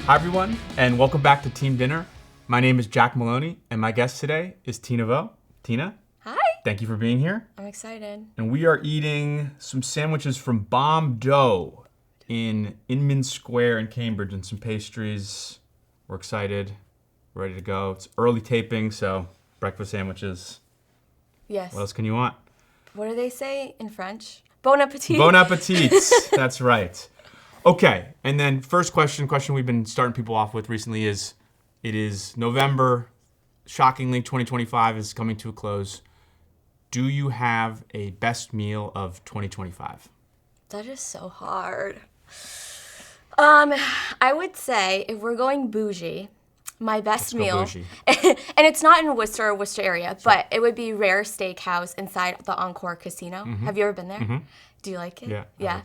Hi, everyone, and welcome back to Team Dinner. My name is Jack Maloney, and my guest today is Tina Vo. Tina? Hi. Thank you for being here. I'm excited. And we are eating some sandwiches from Bomb Dough in Inman Square in Cambridge and some pastries. We're excited. We're ready to go. It's early taping, so breakfast sandwiches. Yes. What else can you want? What do they say in French? Bon appetit. Bon appetit. That's right. Okay, and then first question we've been starting people off with recently is, it is November. Shockingly, 2025 is coming to a close. Do you have a best meal of 2025? That is so hard. I would say if we're going bougie, my best meal, bougie. and it's not in Worcester or Worcester area, but it would be Rare Steakhouse inside the Encore Casino. Mm-hmm. Have you ever been there? Mm-hmm. Do you like it? Yeah. Yeah.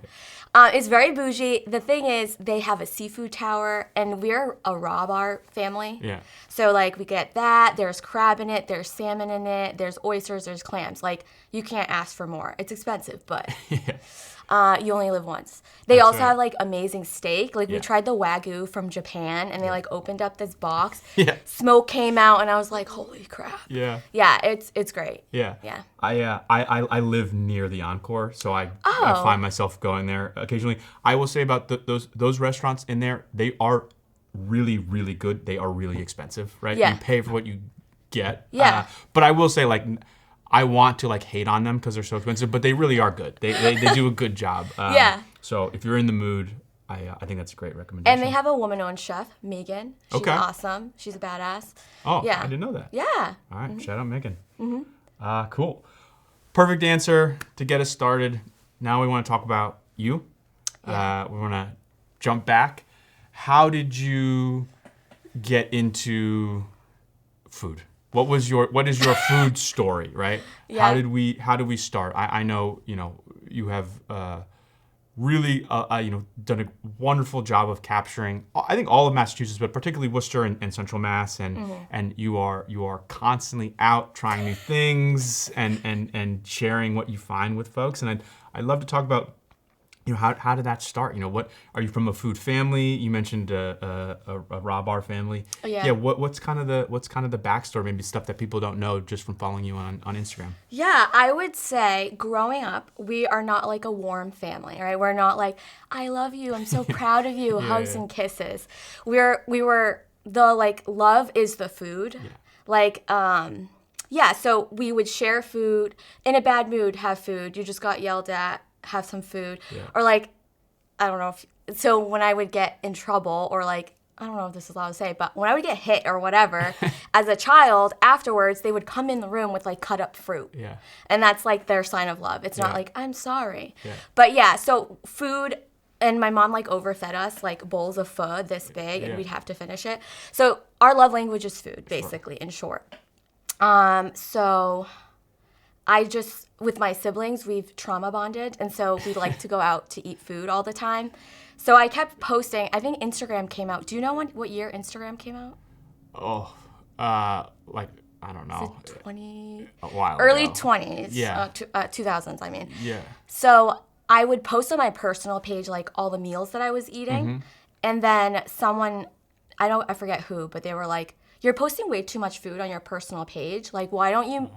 Like it. It's very bougie. The thing is, they have a seafood tower, and we're a raw bar family. Yeah. So, like, we get that. There's crab in it. There's salmon in it. There's oysters. There's clams. Like, you can't ask for more. It's expensive, but you only live once. They That's also right. have, like, amazing steak. Like, Yeah. we tried the Wagyu from Japan, and they, like, opened up this box. Yeah. Smoke came out, and I was like, holy crap. Yeah. Yeah, it's great. Yeah. Yeah. I live near the Encore, so I find myself going there occasionally. I will say about those restaurants in there, they are really, really good. They are really expensive, right? Yeah. You pay for what you get. Yeah. But I will say, like, I want to, like, hate on them because they're so expensive, but they really are good. They do a good job. Yeah. So if you're in the mood, I think that's a great recommendation. And they have a woman-owned chef, Megan. She's Okay. awesome. She's a badass. Oh, Yeah. I didn't know that. Yeah. All right, shout out Megan. Cool. Perfect answer to get us started. Now we want to talk about you. Yeah. We want to jump back. How did you get into food? What is your food story, right? Yeah. How did we start? I know, you have really done a wonderful job of capturing, I think, all of Massachusetts, but particularly Worcester and Central Mass, and you are constantly out trying new things and sharing what you find with folks. And I'd love to talk about, how did that start? What are you from, a food family? You mentioned a raw bar family. Oh, yeah. Yeah. What's kind of the backstory? Maybe stuff that people don't know just from following you on Instagram. Yeah, I would say growing up, we are not like a warm family, right? We're not like, I love you, I'm so proud of you, hugs and kisses. We were the, like, love is the food. Yeah. Like, so we would share food. In a bad mood, have food. You just got yelled at, have some food. Yeah. Or, like, I don't know so when I would get in trouble, or, like, I don't know if this is allowed to say, but when I would get hit or whatever, as a child, afterwards, they would come in the room with, like, cut up fruit. Yeah. And that's, like, their sign of love. It's not Yeah. like, I'm sorry. Yeah. But, yeah, so food, and my mom, like, overfed us, like, bowls of pho this big, Yeah. and we'd have to finish it. So our love language is food, basically, in short. So I just, with my siblings, we've trauma bonded, and so we like to go out to eat food all the time. So I kept posting. I think Instagram came out. Do you know what year Instagram came out? Oh, like, I don't know. Is it 20? A while Early ago. 20s. Yeah. 2000s, I mean. Yeah. So I would post on my personal page, like, all the meals that I was eating. And then someone, I forget who, but they were like, you're posting way too much food on your personal page. Like, why don't you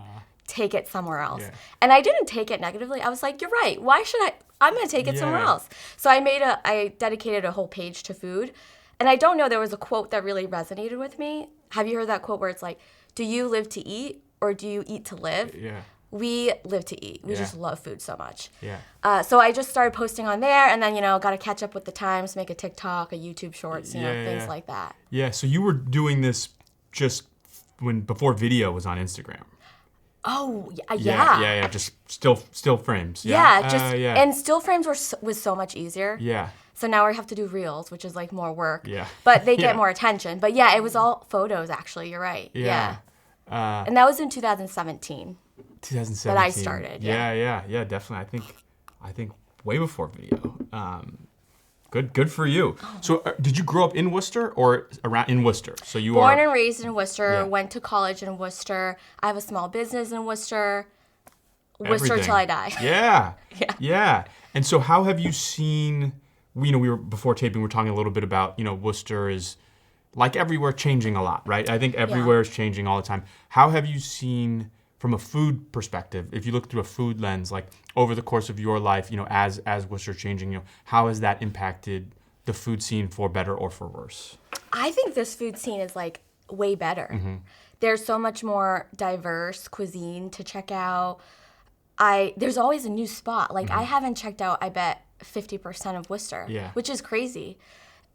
take it somewhere else? Yeah. And I didn't take it negatively. I was like, you're right. Why should I? I'm going to take it somewhere Yeah. else. So I dedicated a whole page to food. And I don't know, there was a quote that really resonated with me. Have you heard that quote where it's like, do you live to eat or do you eat to live? Yeah. We live to eat. We Yeah. just love food so much. Yeah. So I just started posting on there, and then, got to catch up with the times, make a TikTok, a YouTube Shorts, things like that. Yeah. So you were doing this just before video was on Instagram. Oh, yeah. Yeah. Just still frames. Yeah, Yeah. and still frames was so much easier. Yeah. So now we have to do reels, which is, like, more work. Yeah. But they get Yeah. more attention. But yeah, it was all photos, actually. You're right. Yeah. And that was in 2017. 2017. That I started, Yeah, definitely. I think way before video. Good for you. So did you grow up in Worcester or around in Worcester? So you Born are and raised in Worcester, Yeah. went to college in Worcester. I have a small business in Worcester. Worcester everything. till I die. Yeah. Yeah. Yeah. And so how have you seen we were before taping, we were talking a little bit about, Worcester is, like everywhere, changing a lot, right? I think everywhere is changing all the time. How have you seen, from a food perspective, if you look through a food lens, like over the course of your life, as Worcester changing, how has that impacted the food scene for better or for worse? I think this food scene is like way better. Mm-hmm. There's so much more diverse cuisine to check out. There's always a new spot. Like I haven't checked out, I bet, 50% of Worcester, which is crazy.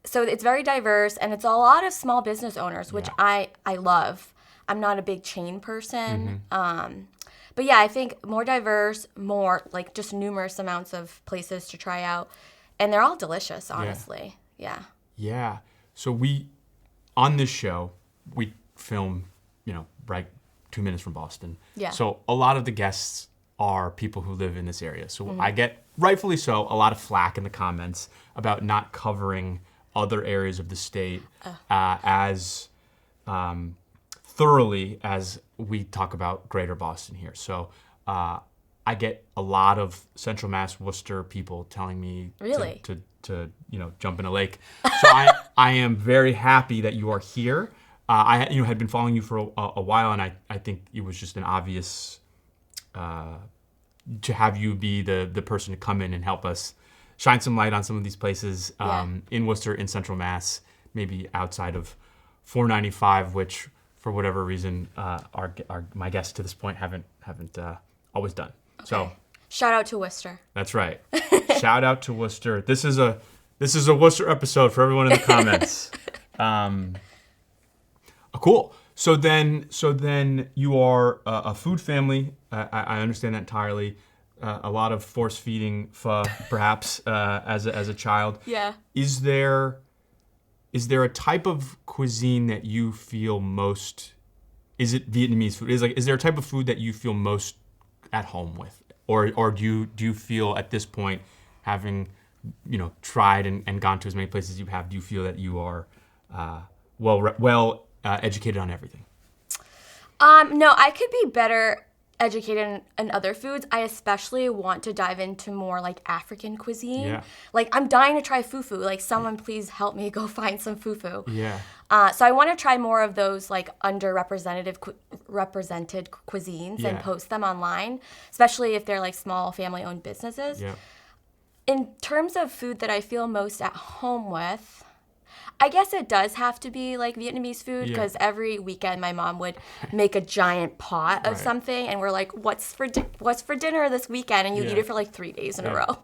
So it's very diverse, and it's a lot of small business owners, which I love. I'm not a big chain person. But yeah, I think more diverse, more like just numerous amounts of places to try out. And they're all delicious, honestly. Yeah. Yeah. So on this show, we film, right 2 minutes from Boston. Yeah. So a lot of the guests are people who live in this area. So I get, rightfully so, a lot of flack in the comments about not covering other areas of the state as thoroughly as we talk about Greater Boston here. So I get a lot of Central Mass Worcester people telling me really to jump in a lake. So I am very happy that you are here. I had been following you for a while, and I think it was just an obvious to have you be the person to come in and help us shine some light on some of these places in Worcester, in Central Mass, maybe outside of 495, which for whatever reason my guests to this point haven't always done. Okay. So shout out to Worcester. That's right. Shout out to Worcester. This is a Worcester episode for everyone in the comments. Cool. So then you are a food family. I understand that entirely. A lot of force feeding pho, perhaps, as a child. Yeah. Is there a type of cuisine that you feel most? Is it Vietnamese food? Is there a type of food that you feel most at home with, or do you feel at this point, having tried and gone to as many places as you have, do you feel that you are well educated on everything? No, I could be better educated in other foods. I especially want to dive into more like African cuisine. Yeah. Like I'm dying to try fufu. Like someone please help me go find some fufu. Yeah. So I want to try more of those like represented cuisines and post them online, especially if they're like small family-owned businesses. Yeah. In terms of food that I feel most at home with, I guess it does have to be like Vietnamese food, because every weekend my mom would make a giant pot of something, and we're like, what's for dinner this weekend? And you eat it for like 3 days in a row.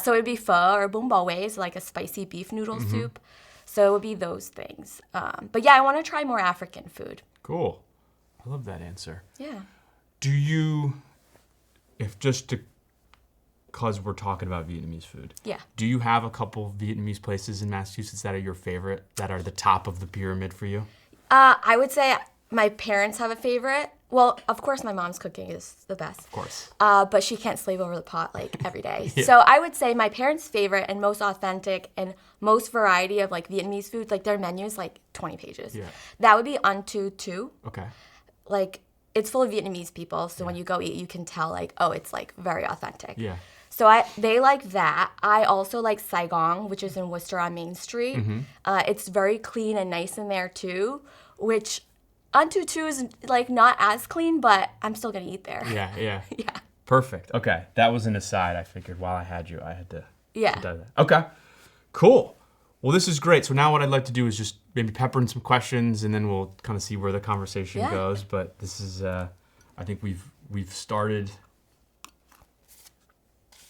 So it would be pho or bún bò Huế, so like a spicy beef noodle soup. So it would be those things. But yeah, I want to try more African food. Cool. I love that answer. Yeah. Do you, because we're talking about Vietnamese food. Yeah. Do you have a couple Vietnamese places in Massachusetts that are your favorite, that are the top of the pyramid for you? I would say my parents have a favorite. Well, of course, my mom's cooking is the best. Of course. But she can't slave over the pot like every day. So I would say my parents' favorite and most authentic and most variety of like Vietnamese food, like their menu is like 20 pages. Yeah. That would be Ăn Tu Tu. Okay. Like it's full of Vietnamese people, so when you go eat, you can tell like, oh, it's like very authentic. Yeah. So they like that. I also like Saigon, which is in Worcester on Main Street. It's very clean and nice in there too, which Ăn Tu Tu is like not as clean, but I'm still gonna eat there. Yeah. Yeah. Perfect. Okay. That was an aside. I figured while I had you, I had to do that. Okay. Cool. Well, this is great. So now what I'd like to do is just maybe pepper in some questions, and then we'll kind of see where the conversation goes. But this is, I think we've started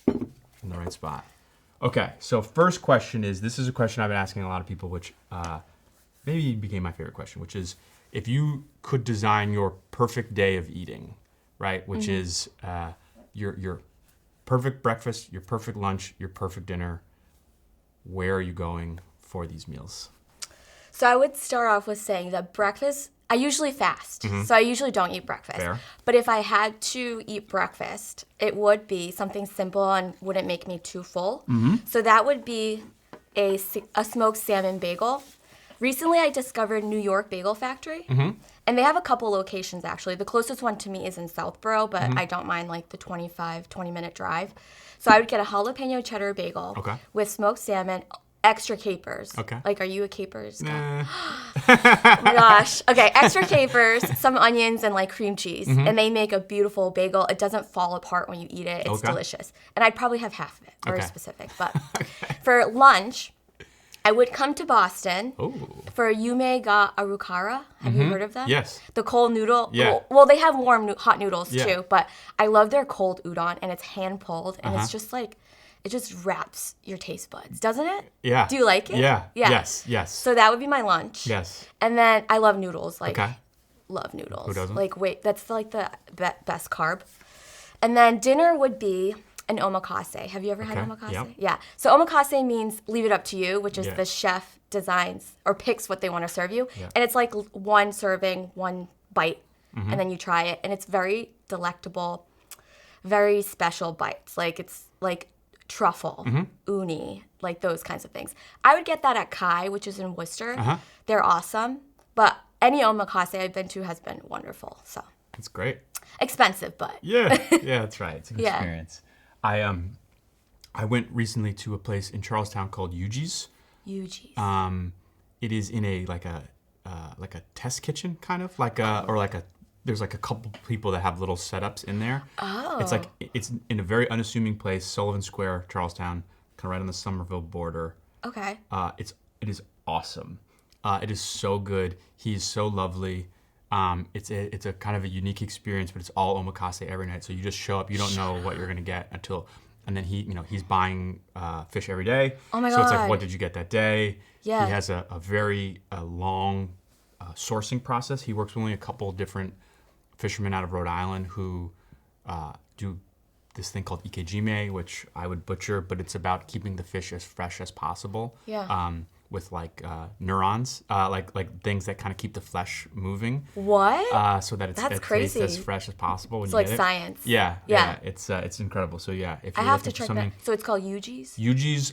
in the right spot. Okay, so first question is, this is a question I've been asking a lot of people, which maybe became my favorite question, which is, if you could design your perfect day of eating, right, which is your perfect breakfast, your perfect lunch, your perfect dinner, where are you going for these meals? So I would start off with saying that breakfast, I usually fast, so I usually don't eat breakfast. Fair. But if I had to eat breakfast, it would be something simple and wouldn't make me too full. So that would be a smoked salmon bagel. Recently, I discovered New York Bagel Factory, and they have a couple locations, actually. The closest one to me is in Southborough, but I don't mind, like, the 20-minute drive. So I would get a jalapeno cheddar bagel with smoked salmon, extra capers. Okay. Like, are you a capers guy? Nah. Oh my gosh. Okay, extra capers, some onions, and like cream cheese. And they make a beautiful bagel. It doesn't fall apart when you eat it. It's delicious. And I'd probably have half of it. Very specific. But for lunch, I would come to Boston for Yume ga Arukara. Have you heard of that? Yes. The cold noodle. Yeah. Well, they have warm hot noodles too, but I love their cold udon, and it's hand pulled, and it's just like, it just wraps your taste buds, doesn't it? Yeah. Do you like it? Yeah. Yeah. Yes. So that would be my lunch. Yes. And then I love noodles. Like, love noodles. Who doesn't? Like, wait, that's like the best carb. And then dinner would be an omakase. Have you ever had omakase? Yep. Yeah. So omakase means leave it up to you, which is the chef designs or picks what they want to serve you. Yeah. And it's like one serving, one bite, and then you try it. And it's very delectable, very special bites. Like, it's like truffle, uni, like those kinds of things. I would get that at Kai, which is in Worcester. They're awesome. But any omakase I've been to has been wonderful. So That's great. Expensive, but. Yeah, that's right. It's an experience. I went recently to a place in Charlestown called Yuji's. Yuji's. It is in a like a test kitchen kind of there's like a couple people that have little setups in there. Oh. It's in a very unassuming place, Sullivan Square, Charlestown, kind of right on the Somerville border. Okay. It is awesome. It is so good. He's so lovely. It's a kind of a unique experience, but it's all omakase every night. So you just show up, you don't know what you're gonna get and then he's buying fish every day. Oh my God. So it's like, what did you get that day? Yeah. He has a very long sourcing process. He works with only a couple different fishermen out of Rhode Island who do this thing called ikejime, which I would butcher, but it's about keeping the fish as fresh as possible. Yeah. With neurons, like things that kind of keep the flesh moving. What? So that That's it crazy. tastes as fresh as possible when It's you like get it. science. Yeah. It's incredible. So yeah, if I you're have to looking for check something, that. So it's called Yuji's? Yuji's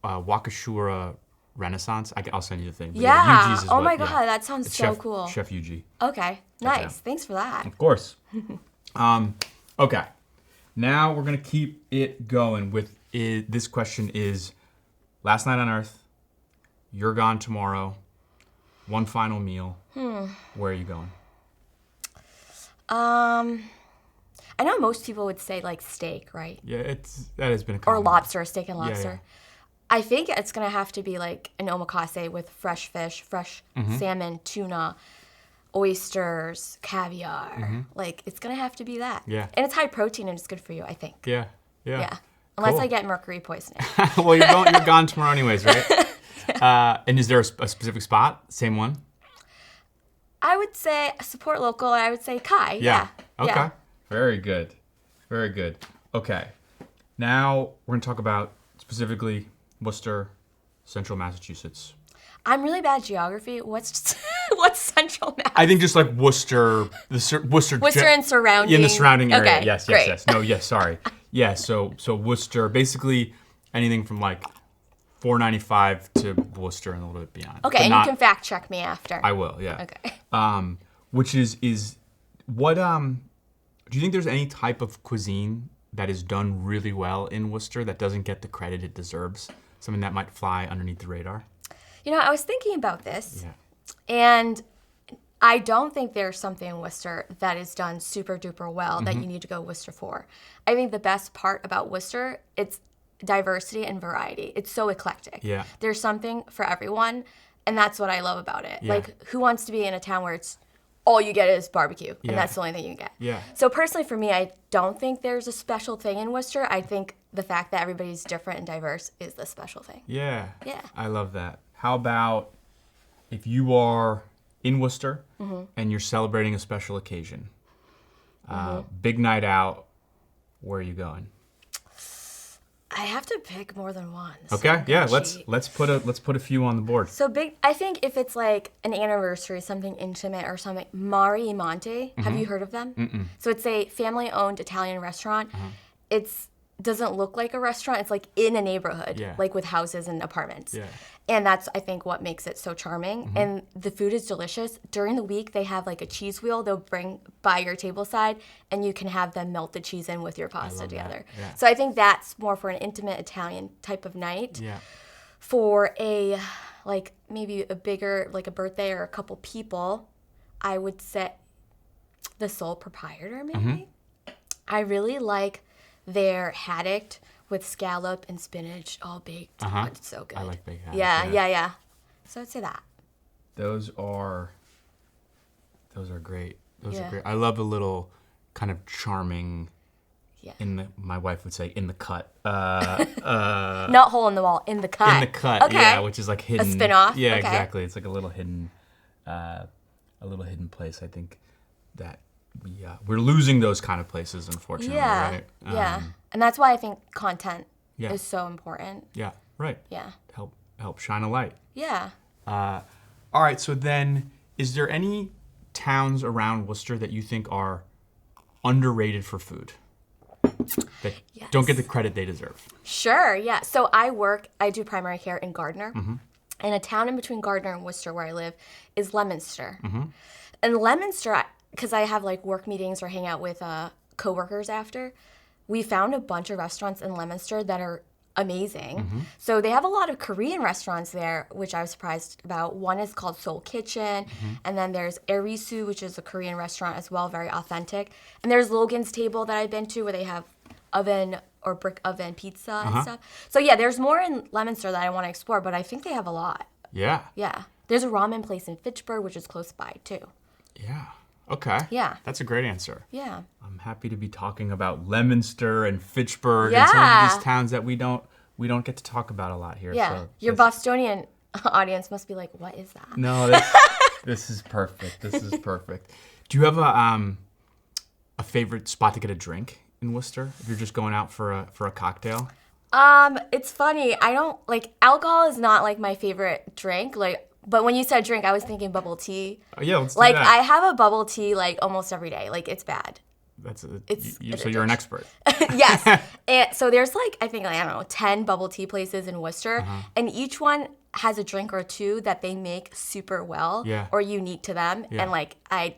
Wakashura Renaissance. I'll send you the thing. But Yeah. Yuji's is Oh my God, that sounds it's so cool. Chef Yuji. Okay. Nice. Thanks for that. Of course. Okay. Now we're gonna keep it going with it. This question is: last night on Earth, you're gone tomorrow. One final meal. Where are you going? I know most people would say like steak, right? Yeah, that has been a Or common. lobster, steak and lobster. Yeah. I think it's gonna have to be like an omakase with fresh fish, fresh salmon, tuna, oysters, caviar. Like, it's gonna have to be that. Yeah. And it's high protein and it's good for you, I think. Yeah. Yeah. Unless Cool. I get mercury poisoning. Well, you're gone tomorrow anyways, right? And is there a specific spot? Same one? I would say support local. I would say Kai. Yeah. Okay. Yeah. Very good. Very good. Okay. Now we're gonna talk about specifically Worcester, Central Massachusetts. I'm really bad at geography. What's Central Mass? I think just like Worcester, Worcester and surrounding. in the surrounding area. Okay, Yes. great. No, yes. Sorry. Yeah. So Worcester, basically anything from like 495 to Worcester and a little bit beyond. Okay, But and not, you can fact check me after. I will. Yeah. Okay. Which is what do you think there's any type of cuisine that is done really well in Worcester that doesn't get the credit it deserves? Something that might fly underneath the radar? You know, I was thinking about this. Yeah. And I don't think there's something in Worcester that is done super duper well that you need to go Worcester for. I think the best part about Worcester, it's diversity and variety. It's so eclectic. Yeah. There's something for everyone, and that's what I love about it. Yeah. Like, who wants to be in a town where it's all you get is barbecue, and that's the only thing you get? Yeah. So personally for me, I don't think there's a special thing in Worcester. I think the fact that everybody's different and diverse is the special thing. Yeah. Yeah. I love that. How about if you are in Worcester and you're celebrating a special occasion, big night out, where are you going? I have to pick more than one. Okay, yeah, let's put a few on the board. So big. I think if it's like an anniversary, something intimate or something. Mari Monte. Have you heard of them? So it's a family-owned Italian restaurant. It's doesn't look like a restaurant. It's like in a neighborhood, Yeah. like with houses and apartments. Yeah. And that's, I think, what makes it so charming. And the food is delicious. During the week, they have like a cheese wheel they'll bring by your table side, and you can have them melt the cheese in with your pasta love that. together. Yeah. So I think that's more for an intimate Italian type of night. Yeah. For a, like, maybe a bigger, like a birthday or a couple people, I would say the sole proprietor, maybe. I really like their haddock with scallop and spinach all baked. Oh, it's so good. I like baked haddock. Yeah. So I'd say that. Those are great. Those Yeah. are great. I love a little kind of charming. Yeah. My wife would say in the cut. Not hole in the wall, in the cut. In the cut, Okay. yeah, which is like hidden. spin-off? Yeah, Okay. exactly. It's like a little hidden place. I think that we're losing those kind of places, unfortunately. Yeah. Right? Yeah. And that's why I think content Yeah. is so important. Yeah. Right. Yeah. Help shine a light. Yeah. All right. So then, is there any towns around Worcester that you think are underrated for food? That don't get the credit they deserve. Sure, yeah. So I do primary care in Gardner. And a town in between Gardner and Worcester where I live is Leominster. And Leominster, because I have like work meetings or hang out with coworkers after, we found a bunch of restaurants in Leominster that are amazing. So they have a lot of Korean restaurants there, which I was surprised about. One is called Seoul Kitchen, and then there's Erisu, which is a Korean restaurant as well, very authentic. And there's Logan's Table that I've been to where they have oven or brick oven pizza and stuff. So yeah, there's more in Leominster that I want to explore, but I think they have a lot. Yeah. Yeah. There's a ramen place in Fitchburg, which is close by too. Yeah. Okay. Yeah. That's a great answer. Yeah. I'm happy to be talking about Leominster and Fitchburg and some of these towns that we don't get to talk about a lot here. Yeah. So Your Bostonian audience must be like, what is that? No, this is perfect. This is perfect. Do you have a favorite spot to get a drink in Worcester if you're just going out for a cocktail? It's funny. I don't like alcohol is not like my favorite drink. But when you said drink, I was thinking bubble tea. Oh, yeah, let's do like that. I have a bubble tea like almost every day. Like it's bad. So you're an expert. Yes. And so there's like I think like, I don't know 10 bubble tea places in Worcester, and each one has a drink or two that they make super well or unique to them. Yeah. And like I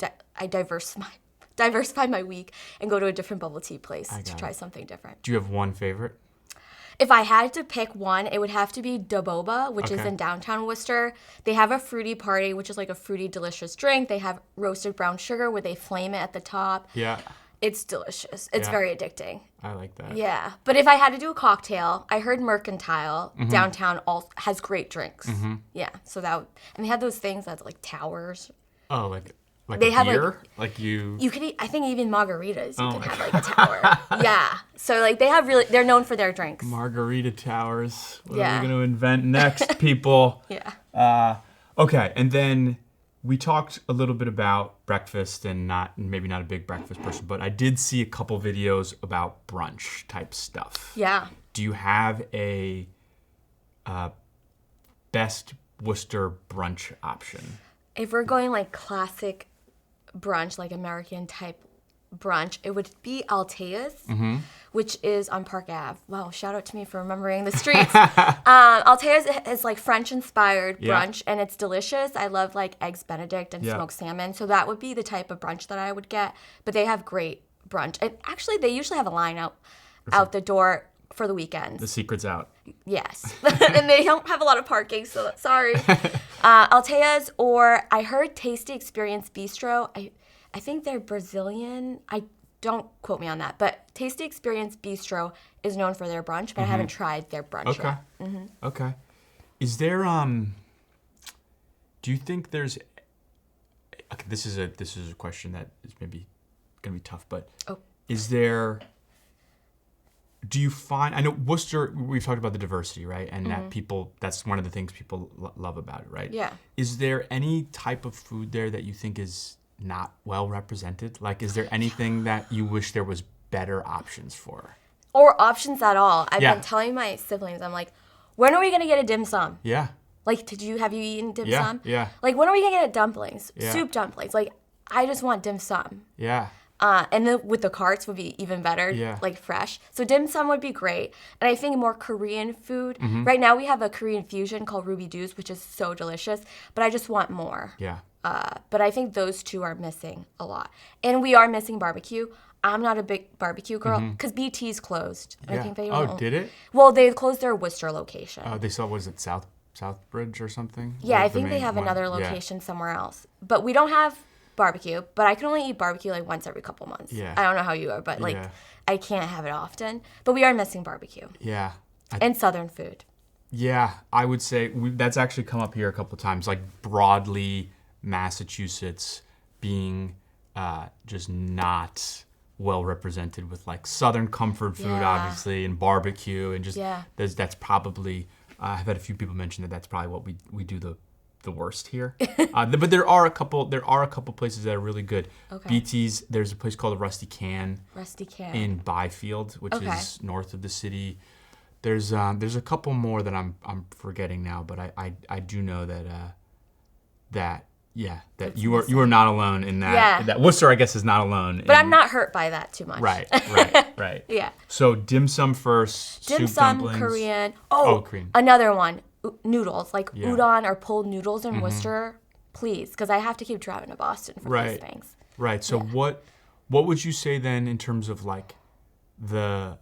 diversify my week and go to a different bubble tea place to try something different. Do you have one favorite? If I had to pick one, it would have to be Da Boba, which is in downtown Worcester. They have a fruity party, which is like a fruity, delicious drink. They have roasted brown sugar where they flame it at the top. Yeah. It's delicious. It's very addicting. I like that. Yeah. But if I had to do a cocktail, I heard Mercantile downtown has great drinks. Yeah. So and they have those things that's like towers. Oh, like They a have, beer? Like you could eat, I think even margaritas, you can have like a tower. Yeah. So like they're known for their drinks. Margarita towers. What are Yeah. we going to invent next, people? Yeah. Okay, and then we talked a little bit about breakfast and maybe not a big breakfast person, but I did see a couple videos about brunch type stuff. Yeah. Do you have a best Worcester brunch option? If we're going like classic brunch, like American type brunch, it would be Altea's, which is on Park Ave. Wow, shout out to me for remembering the streets. Altea's is like French inspired brunch, and it's delicious. I love like eggs Benedict and smoked salmon, so that would be the type of brunch that I would get. But they have great brunch, and actually they usually have a line out the door for the weekends. The secret's out. Yes. And they don't have a lot of parking, so sorry. Altea's, or I heard Tasty Experience Bistro. I think they're Brazilian. Don't quote me on that, but Tasty Experience Bistro is known for their brunch, but I haven't tried their brunch yet. Okay. Is there do you think there's this is a question that is maybe gonna be tough, but is there do you find, I know Worcester, we've talked about the diversity, right? And that that's one of the things people love about it, right? Yeah. Is there any type of food there that you think is not well represented? Like, is there anything that you wish there was better options for? Or options at all. I've been telling my siblings, I'm like, when are we going to get a dim sum? Yeah. Like, have you eaten dim sum? Yeah. Like, when are we going to get dumplings? Yeah. Soup dumplings. Like, I just want dim sum. Yeah. And then with the carts would be even better, Yeah. like fresh. So dim sum would be great. And I think more Korean food. Mm-hmm. Right now we have a Korean fusion called Ruby Doos, which is so delicious. But I just want more. Yeah. But I think those two are missing a lot. And we are missing barbecue. I'm not a big barbecue girl because BT's closed. And Yeah. I think they Oh, did it? Well, they closed their Worcester location. They saw, was it Southbridge or something? Yeah, What I was the think they main have one? another Yeah. location somewhere else. But we don't have barbecue. But I can only eat barbecue like once every couple months. Yeah. I don't know how you are, but like Yeah. I can't have it often. But we are missing barbecue Yeah. and Southern food. Yeah, I would say that's actually come up here a couple of times, like broadly Massachusetts being just not well represented with like Southern comfort food, Yeah. obviously, and barbecue, and just Yeah. that's probably I've had a few people mention that that's probably what we do the worst here. But there are a couple places that are really good. Okay. BT's, there's a place called the Rusty Can Rusty can. in Byfield, which Okay. is north of the city. There's a couple more that I'm forgetting now, but I do know that you are not alone in that. Yeah. That Worcester, I guess, is not alone. But I'm not hurt by that too much. Right. Yeah. So dim sum first. Dim soup, sum, dumplings. Korean. Oh, Korean. Another one. Noodles, like Yeah. Mm-hmm. udon or pulled noodles in Worcester, please, because I have to keep driving to Boston for these things. Right. So what would you say then in terms of like the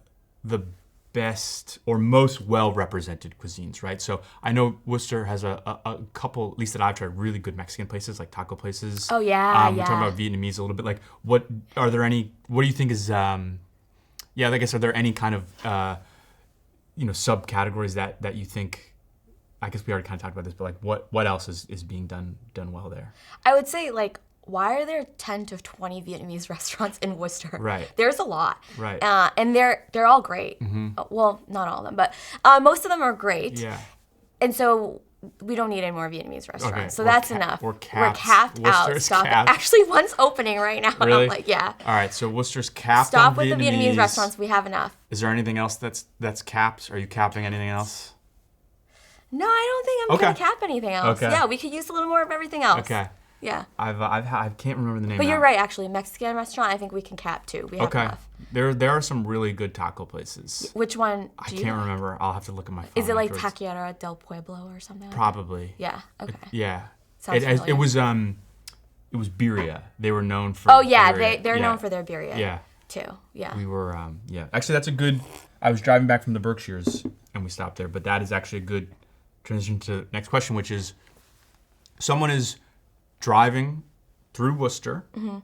best or most well represented cuisines, right? So I know Worcester has a couple, at least that I've tried, really good Mexican places, like taco places. Oh, yeah, We're talking about Vietnamese a little bit. Like, what do you think is like I said, are there any kind of subcategories that you think? I guess we already kind of talked about this, but like what else is being done well there? I would say, like, why are there 10 to 20 Vietnamese restaurants in Worcester? Right. There's a lot. Right. And they're all great. Well, not all of them, but most of them are great. Yeah. And so we don't need any more Vietnamese restaurants. Okay, So we're that's ca- enough. we're capped. out. Worcester's Stop capped. it. Actually, one's opening right now. And Really? I'm like, yeah. All right. So Worcester's capped. Stop on with the Vietnamese restaurants. We have enough. Is there anything else that's capped? Are you capping anything else? No, I don't think I'm Okay. going to cap anything else. Okay. Yeah, we could use a little more of everything else. Okay. Yeah. I can't remember the name. But you're now. right, actually. Mexican restaurant, I think we can cap too. We have Okay. enough. There are some really good taco places. Which one I do you can't like? remember. I'll have to look at my phone. Is it like afterwards. Taqueria del Pueblo or something like that? Probably. Yeah, okay. Yeah. Sounds It familiar. was birria. They were known for. Oh, yeah, birria. they're Yeah. known for their birria Yeah. too. Yeah. We were Actually, that's a good. I was driving back from the Berkshires and we stopped there, but that is actually a good transition to the next question, which is, someone is driving through Worcester. Mm-hmm.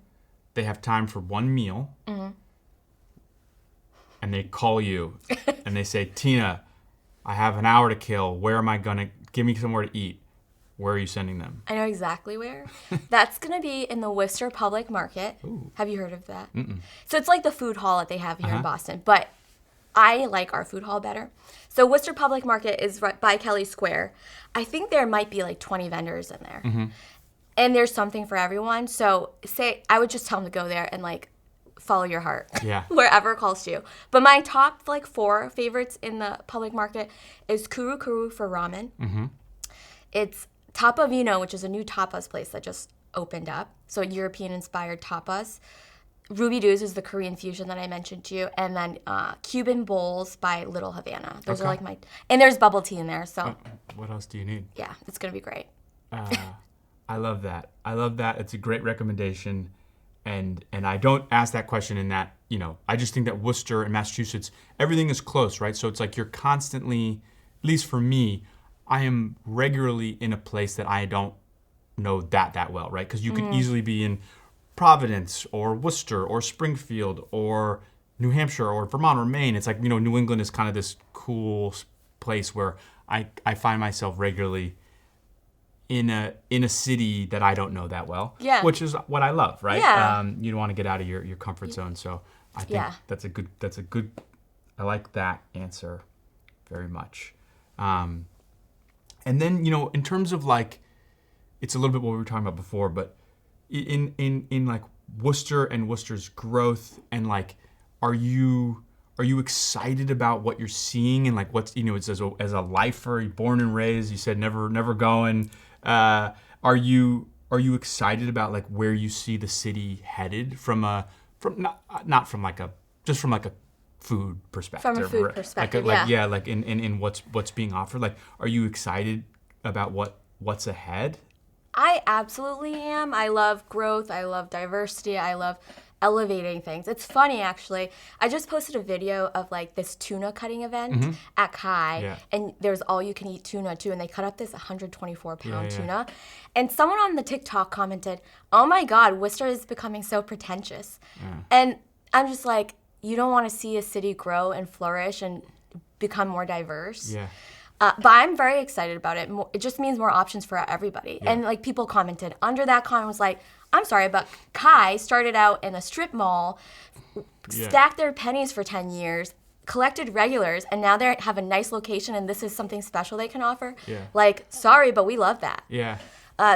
They have time for one meal, and they call you and they say, "Tina, I have an hour to kill. Where am I gonna give me somewhere to eat?" Where are you sending them? I know exactly where. That's going to be in the Worcester Public Market. Have you heard of that? Mm-mm. So it's like the food hall that they have here in Boston, but I like our food hall better. So Worcester Public Market is right by Kelly Square. I think there might be like 20 vendors in there. And there's something for everyone. So I would just tell them to go there and like follow your heart. Yeah. Wherever calls to you. But my top like 4 favorites in the public market is Kuru Kuru for ramen. It's Tapa Vino, which is a new tapas place that just opened up. So European-inspired tapas. Ruby Doos is the Korean fusion that I mentioned to you. And then Cuban Bowls by Little Havana. Those are like my... And there's bubble tea in there, so... What else do you need? Yeah, it's going to be great. I love that. It's a great recommendation. And I don't ask that question in that, I just think that Worcester and Massachusetts, everything is close, right? So it's like you're constantly, at least for me, I am regularly in a place that I don't know that well, right? Because you could easily be in Providence or Worcester or Springfield or New Hampshire or Vermont or Maine. It's like, New England is kind of this cool place where I find myself regularly in a city that I don't know that well. Yeah. Which is what I love, right? Yeah. You don't want to get out of your comfort zone. So I think that's a good, I like that answer very much. And then, in terms of like, it's a little bit what we were talking about before, but in like Worcester and Worcester's growth, and like, are you excited about what you're seeing and like what's, it's as a lifer, born and raised, you said never going. Are you excited about like where you see the city headed from a from not from like a just from like a food perspective. From a food right? perspective, like in what's being offered. Like, are you excited about what's ahead? I absolutely am. I love growth. I love diversity. I love elevating things. It's funny, actually. I just posted a video of like this tuna cutting event at Kai, Yeah. and there's all you can eat tuna too, and they cut up this 124-pound Yeah. tuna. And someone on the TikTok commented, "Oh my God, Worcester is becoming so pretentious." And I'm just like, you don't want to see a city grow and flourish and become more diverse. Yeah. But I'm very excited about it. It just means more options for everybody. Yeah. And like people commented under that comment was like, I'm sorry, but Kai started out in a strip mall, stacked their pennies for 10 years, collected regulars, and now they have a nice location and this is something special they can offer. Yeah. Like, sorry, but we love that. Yeah.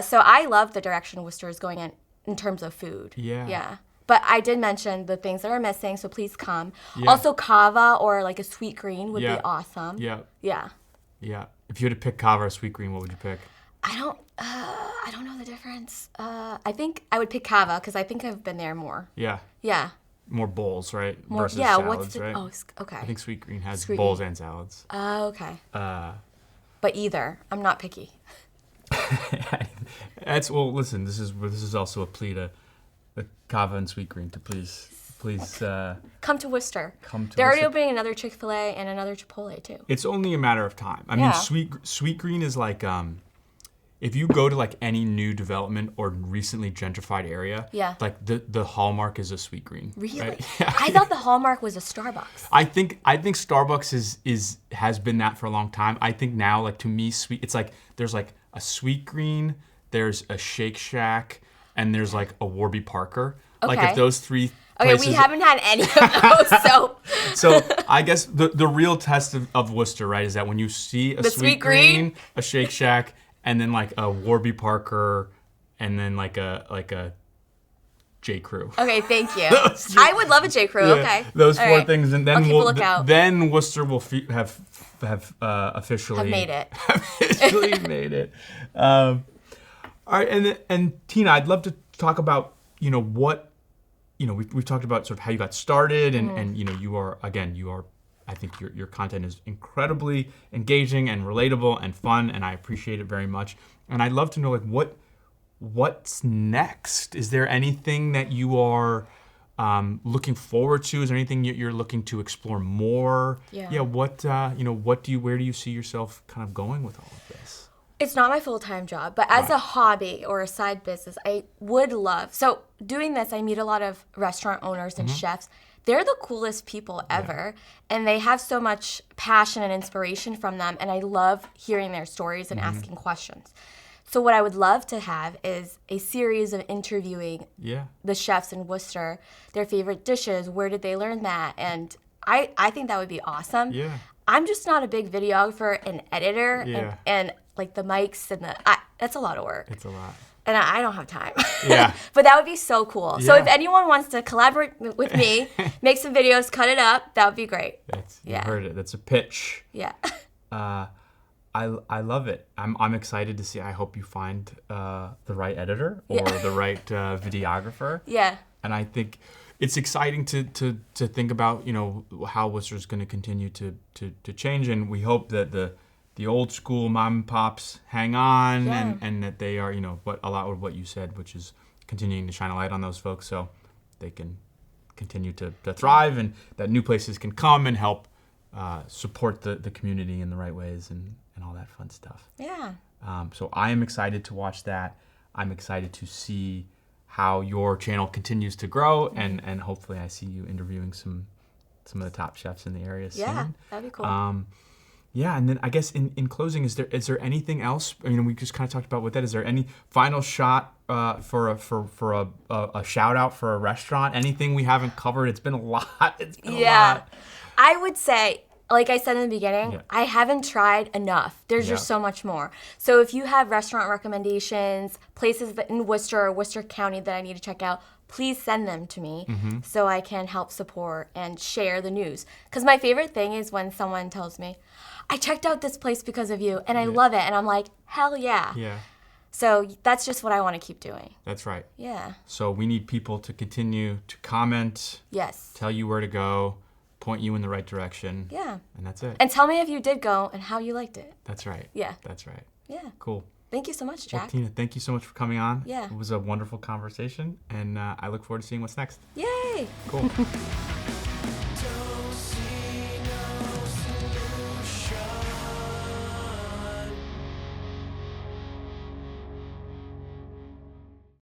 So I love the direction Worcester is going in terms of food. Yeah. Yeah. But I did mention the things that are missing, so please come. Yeah. Also, kava or like a sweet green would be awesome. Yeah. Yeah. Yeah. If you had to pick kava or sweet green, what would you pick? I don't know the difference. I think I would pick kava because I think I've been there more. Yeah. Yeah. More bowls, right? Versus yeah. salads, What's the? right? Oh, okay. I think sweet green has Sweet bowls green. and salads. Oh, okay. But either. I'm not picky. Listen. This is also a plea to the kava and sweet green to please Come to Worcester. come to. They're already Worcester. opening another Chick-fil-A and another Chipotle too. It's only a matter of time. I mean, Yeah. sweet green is like if you go to like any new development or recently gentrified area, like the hallmark is a sweet green. Really? Right? Yeah. I thought the hallmark was a Starbucks. I think Starbucks has been that for a long time. I think now, like, to me, it's like there's like a Sweet Green, there's a Shake Shack, and there's like a Warby Parker. Like, Okay. if those three Okay, places, we haven't had any of those, so So I guess the real test of Worcester, right, is that when you see a The Sweet Sweet Green? a Shake Shack, and then like a Warby Parker, and then like a J. Crew. okay, thank you. I would love a J. Crew. Okay, Those All four right. things, and then I'll keep a lookout. then Worcester will have officially Have made it. officially made it. All right, and Tina, I'd love to talk about what we've talked about sort of how you got started, and you are I think your content is incredibly engaging and relatable and fun, and I appreciate it very much. And I'd love to know like what's next. Is there anything that you are looking forward to? Is there anything you're looking to explore more? Yeah. Where do you see yourself kind of going with all of this? It's not my full-time job, but as a hobby or a side business, I would love. So doing this, I meet a lot of restaurant owners and chefs. They're the coolest people ever, and they have so much passion and inspiration from them, and I love hearing their stories and asking questions. So what I would love to have is a series of interviewing the chefs in Worcester, their favorite dishes, where did they learn that, and I think that would be awesome. Yeah. I'm just not a big videographer and editor, Yeah. and like the mics and that's a lot of work. It's a lot. And I don't have time. Yeah. But that would be so cool. So Yeah. if anyone wants to collaborate with me, make some videos, cut it up, that would be great. You heard it. That's a pitch. Yeah. I love it. I'm excited to see. I hope you find the right editor or the right videographer. Yeah. And I think it's exciting to think about how Worcester's going to continue to change, and we hope that the old school mom and pops hang on, and that they are a lot of what you said, which is continuing to shine a light on those folks so they can continue to thrive, and that new places can come and help support the community in the right ways and all that fun stuff. Yeah. So I am excited to watch that. I'm excited to see how your channel continues to grow, and hopefully I see you interviewing some of the top chefs in the area soon. Yeah, that'd be cool. And then I guess in closing, is there anything else? I mean, we just kind of talked about with that. Is there any final shot for a shout out for a restaurant? Anything we haven't covered? It's been a lot. It's been a lot. I would say, like I said in the beginning, I haven't tried enough. There's just so much more. So if you have restaurant recommendations, places that in Worcester or Worcester County that I need to check out, please send them to me so I can help support and share the news. Because my favorite thing is when someone tells me, I checked out this place because of you, and I love it. And I'm like, hell yeah. Yeah. So that's just what I want to keep doing. That's right. Yeah. So we need people to continue to comment, Yes. tell you where to go, point you in the right direction. Yeah. And that's it. And tell me if you did go and how you liked it. That's right. Yeah. That's right. Yeah. Cool. Thank you so much, Jack. Well, Tina, thank you so much for coming on. Yeah. It was a wonderful conversation, and I look forward to seeing what's next. Yay! Cool.